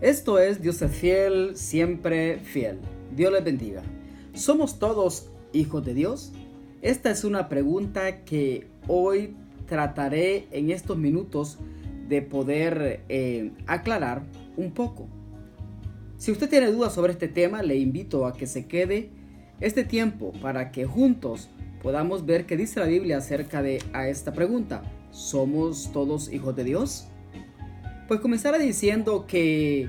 Esto es Dios es fiel, siempre fiel. Dios les bendiga. ¿Somos todos hijos de Dios? Esta es una pregunta que hoy trataré en estos minutos de poder aclarar un poco. Si usted tiene dudas sobre este tema, le invito a que se quede este tiempo para que juntos podamos ver qué dice la Biblia acerca de esta pregunta. ¿Somos todos hijos de Dios? Pues comenzaré diciendo que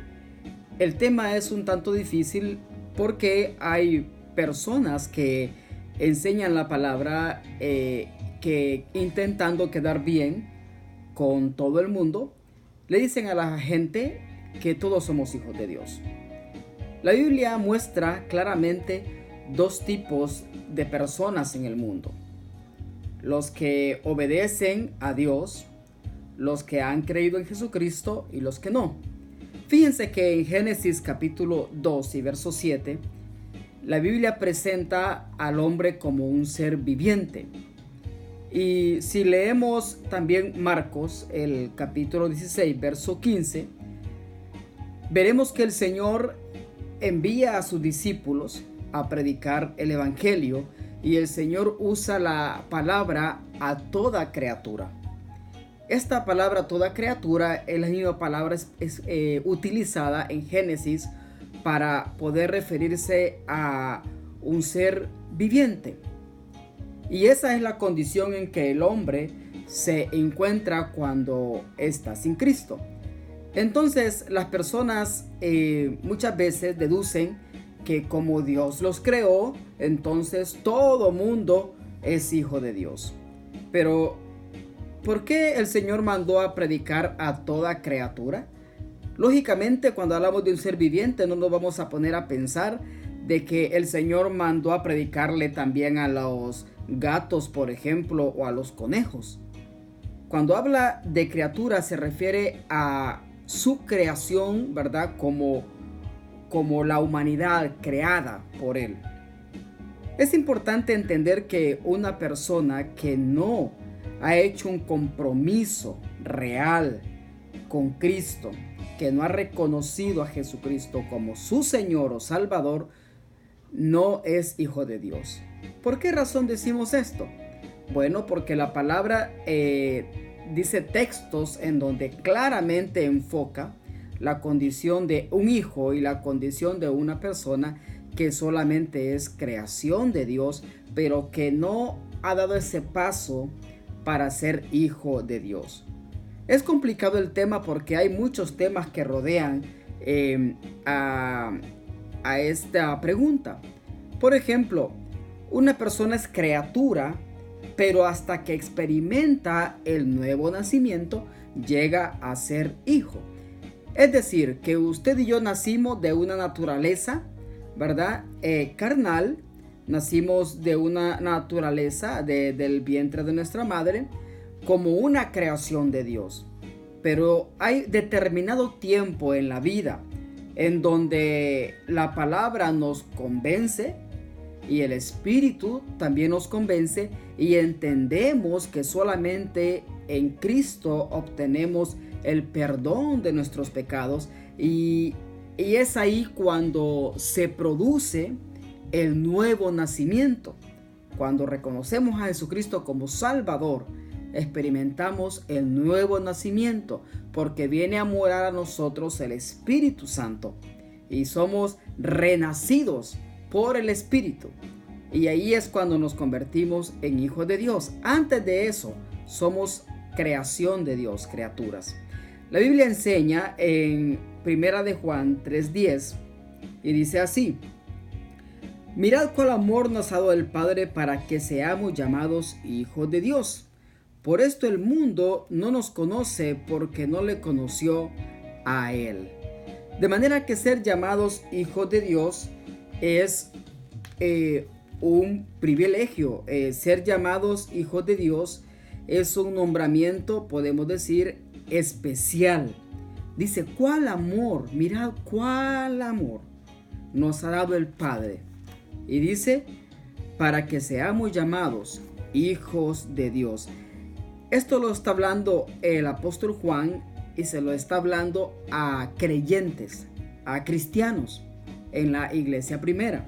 el tema es un tanto difícil porque hay personas que enseñan la palabra que intentando quedar bien con todo el mundo, le dicen a la gente que todos somos hijos de Dios. La Biblia muestra claramente dos tipos de personas en el mundo: los que obedecen a Dios, los que han creído en Jesucristo y los que no. Fíjense que en Génesis capítulo 2 y verso 7, la Biblia presenta al hombre como un ser viviente. Y si leemos también Marcos, el capítulo 16, verso 15, veremos que el Señor envía a sus discípulos a predicar el Evangelio y el Señor usa la palabra a toda criatura. Esta palabra toda criatura es la misma palabra utilizada en Génesis para poder referirse a un ser viviente. Y esa es la condición en que el hombre se encuentra cuando está sin Cristo. Entonces las personas muchas veces deducen que como Dios los creó, entonces todo mundo es hijo de Dios. Pero ¿por qué el Señor mandó a predicar a toda criatura? Lógicamente, cuando hablamos de un ser viviente, no nos vamos a poner a pensar de que el Señor mandó a predicarle también a los gatos, por ejemplo, o a los conejos. Cuando habla de criatura se refiere a su creación, ¿verdad? Como la humanidad creada por Él. Es importante entender que una persona que no ha hecho un compromiso real con Cristo, que no ha reconocido a Jesucristo como su Señor o Salvador, no es hijo de Dios. ¿Por qué razón decimos esto? Bueno, porque la palabra dice textos en donde claramente enfoca la condición de un hijo y la condición de una persona que solamente es creación de Dios, pero que no ha dado ese paso para ser hijo de Dios. Es complicado el tema porque hay muchos temas que rodean a esta pregunta. Por ejemplo, una persona es criatura, pero hasta que experimenta el nuevo nacimiento llega a ser hijo. Es decir, que usted y yo nacimos de una naturaleza, ¿verdad? Carnal. Nacimos de una naturaleza del vientre de nuestra madre como una creación de Dios. Pero hay determinado tiempo en la vida en donde la palabra nos convence y el Espíritu también nos convence y entendemos que solamente en Cristo obtenemos el perdón de nuestros pecados y es ahí cuando se produce el nuevo nacimiento. Cuando reconocemos a Jesucristo como Salvador, experimentamos el nuevo nacimiento porque viene a morar a nosotros el Espíritu Santo y somos renacidos por el Espíritu. Y ahí es cuando nos convertimos en hijos de Dios. Antes de eso, somos creación de Dios, criaturas. La Biblia enseña en 1 de Juan 3:10 y dice así: mirad cuál amor nos ha dado el Padre para que seamos llamados hijos de Dios. Por esto el mundo no nos conoce porque no le conoció a Él. De manera que ser llamados hijos de Dios es un privilegio. Ser llamados hijos de Dios es un nombramiento, podemos decir, especial. Dice, ¿cuál amor? Mirad cuál amor nos ha dado el Padre. Y dice, para que seamos llamados hijos de Dios. Esto lo está hablando el apóstol Juan y se lo está hablando a creyentes, a cristianos en la iglesia primera.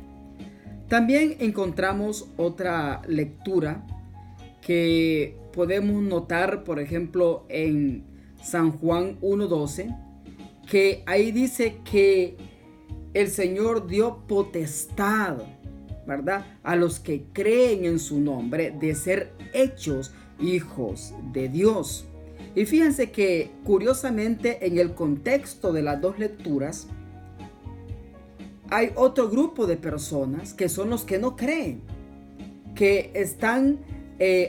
También encontramos otra lectura que podemos notar, por ejemplo, en San Juan 1:12, que ahí dice que el Señor dio potestad, ¿verdad?, a los que creen en su nombre de ser hechos hijos de Dios. Y fíjense que curiosamente en el contexto de las dos lecturas hay otro grupo de personas que son los que no creen, que están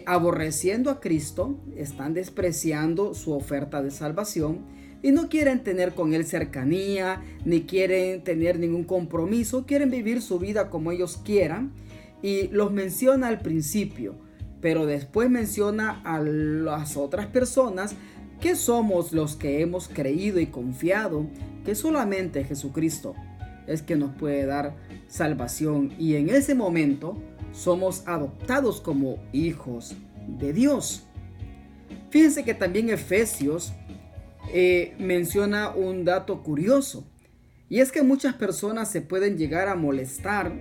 aborreciendo a Cristo, están despreciando su oferta de salvación y no quieren tener con Él cercanía, ni quieren tener ningún compromiso, quieren vivir su vida como ellos quieran, y los menciona al principio, pero después menciona a las otras personas que somos los que hemos creído y confiado que solamente Jesucristo es que nos puede dar salvación, y en ese momento somos adoptados como hijos de Dios. Fíjense que también Efesios menciona un dato curioso, y es que muchas personas se pueden llegar a molestar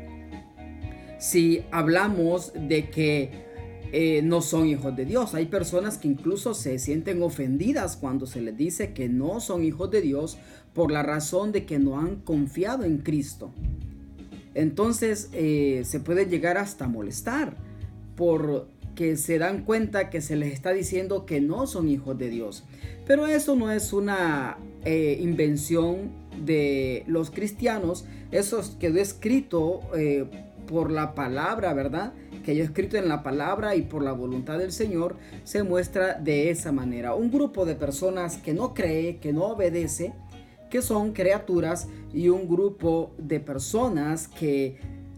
si hablamos de que no son hijos de Dios. Hay personas que incluso se sienten ofendidas cuando se les dice que no son hijos de Dios por la razón de que no han confiado en Cristo. Entonces se puede llegar hasta molestar porque se dan cuenta que se les está diciendo que no son hijos de Dios. Pero eso no es una invención de los cristianos. Eso quedó escrito por la palabra, ¿verdad?, que yo he escrito en la palabra, y por la voluntad del Señor se muestra de esa manera. Un grupo de personas que no cree, que no obedece, que son criaturas, y un grupo de personas que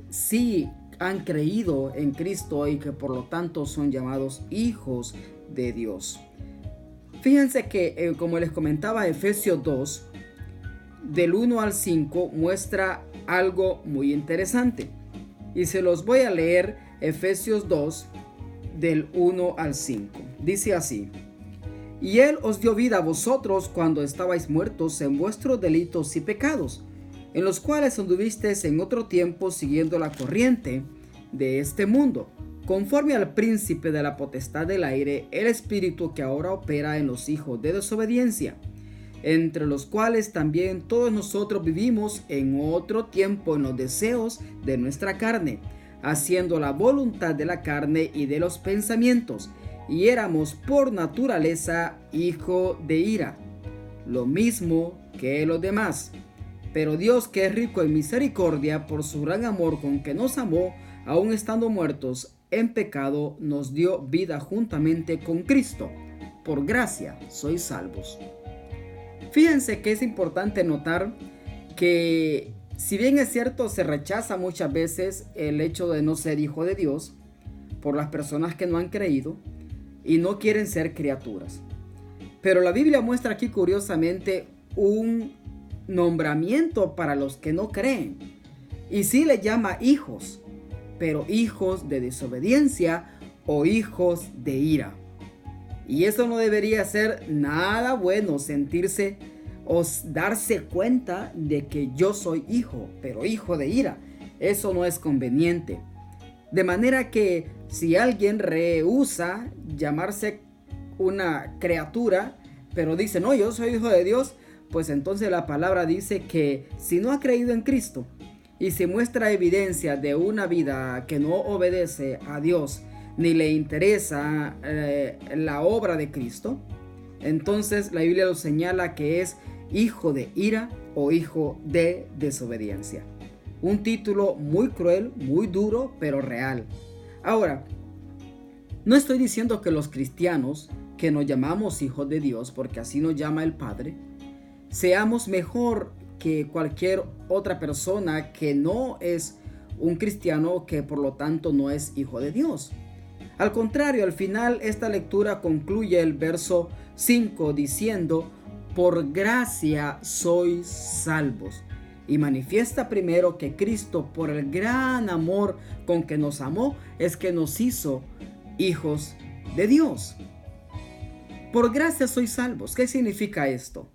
sí han creído en Cristo y que por lo tanto son llamados hijos de Dios. Fíjense que como les comentaba, Efesios 2 del 1 al 5 muestra algo muy interesante, y se los voy a leer. Efesios 2 del 1 al 5 dice así: y Él os dio vida a vosotros cuando estabais muertos en vuestros delitos y pecados, en los cuales anduvisteis en otro tiempo siguiendo la corriente de este mundo, conforme al príncipe de la potestad del aire, el espíritu que ahora opera en los hijos de desobediencia, entre los cuales también todos nosotros vivimos en otro tiempo en los deseos de nuestra carne, haciendo la voluntad de la carne y de los pensamientos, y éramos por naturaleza hijo de ira, lo mismo que los demás. Pero Dios, que es rico en misericordia, por su gran amor con que nos amó, aun estando muertos en pecado, nos dio vida juntamente con Cristo. Por gracia sois salvos. Fíjense que es importante notar que, si bien es cierto, se rechaza muchas veces el hecho de no ser hijo de Dios por las personas que no han creído y no quieren ser criaturas. Pero la Biblia muestra aquí curiosamente un nombramiento para los que no creen. Y sí le llama hijos, pero hijos de desobediencia o hijos de ira. Y eso no debería ser nada bueno, sentirse o darse cuenta de que yo soy hijo, pero hijo de ira. Eso no es conveniente. De manera que si alguien rehúsa llamarse una criatura, pero dice, no, yo soy hijo de Dios, pues entonces la palabra dice que si no ha creído en Cristo y se muestra evidencia de una vida que no obedece a Dios, ni le interesa la obra de Cristo, entonces la Biblia lo señala que es hijo de ira o hijo de desobediencia. Un título muy cruel, muy duro, pero real. Ahora, no estoy diciendo que los cristianos que nos llamamos hijos de Dios, porque así nos llama el Padre, seamos mejor que cualquier otra persona que no es un cristiano, que por lo tanto no es hijo de Dios. Al contrario, al final esta lectura concluye el verso 5 diciendo: por gracia sois salvos. Y manifiesta primero que Cristo, por el gran amor con que nos amó, es que nos hizo hijos de Dios. Por gracia sois salvos. ¿Qué significa esto?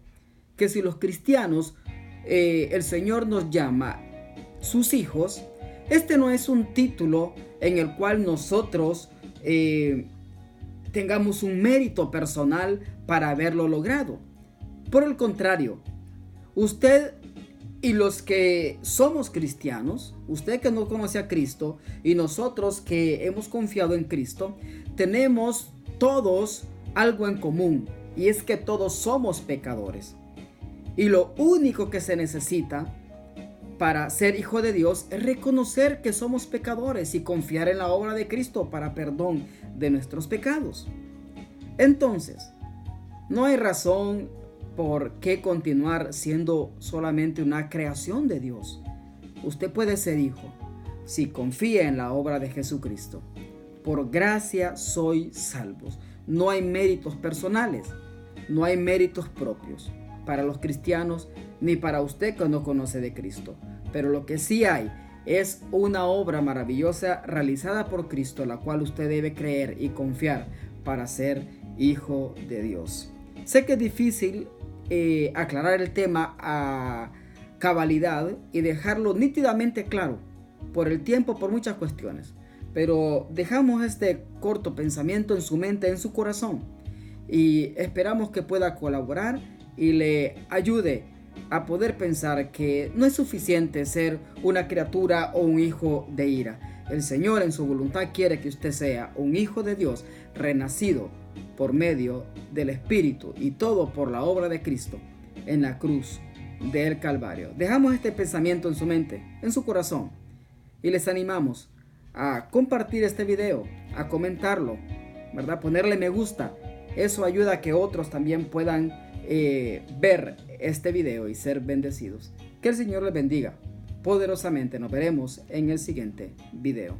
Que si los cristianos, el Señor nos llama sus hijos, este no es un título en el cual nosotros tengamos un mérito personal para haberlo logrado. Por el contrario, usted y los que somos cristianos, usted que no conoce a Cristo y nosotros que hemos confiado en Cristo, tenemos todos algo en común, y es que todos somos pecadores. Y lo único que se necesita para ser hijo de Dios es reconocer que somos pecadores y confiar en la obra de Cristo para perdón de nuestros pecados. Entonces, no hay razón por qué continuar siendo solamente una creación de Dios. Usted puede ser hijo si confía en la obra de Jesucristo. Por gracia sois salvos. No hay méritos personales, no hay méritos propios para los cristianos ni para usted que no conoce de Cristo. Pero lo que sí hay es una obra maravillosa realizada por Cristo, la cual usted debe creer y confiar para ser hijo de Dios. Sé que es difícil aclarar el tema a cabalidad y dejarlo nítidamente claro por el tiempo, por muchas cuestiones, pero dejamos este corto pensamiento en su mente, en su corazón, y esperamos que pueda colaborar y le ayude a poder pensar que no es suficiente ser una criatura o un hijo de ira. El Señor en su voluntad quiere que usted sea un hijo de Dios, renacido por medio del Espíritu, y todo por la obra de Cristo en la cruz del Calvario. Dejamos este pensamiento en su mente, en su corazón, y les animamos a compartir este video, a comentarlo, ¿verdad? Ponerle me gusta. Eso ayuda a que otros también puedan ver este video y ser bendecidos. Que el Señor les bendiga poderosamente. Nos veremos en el siguiente video.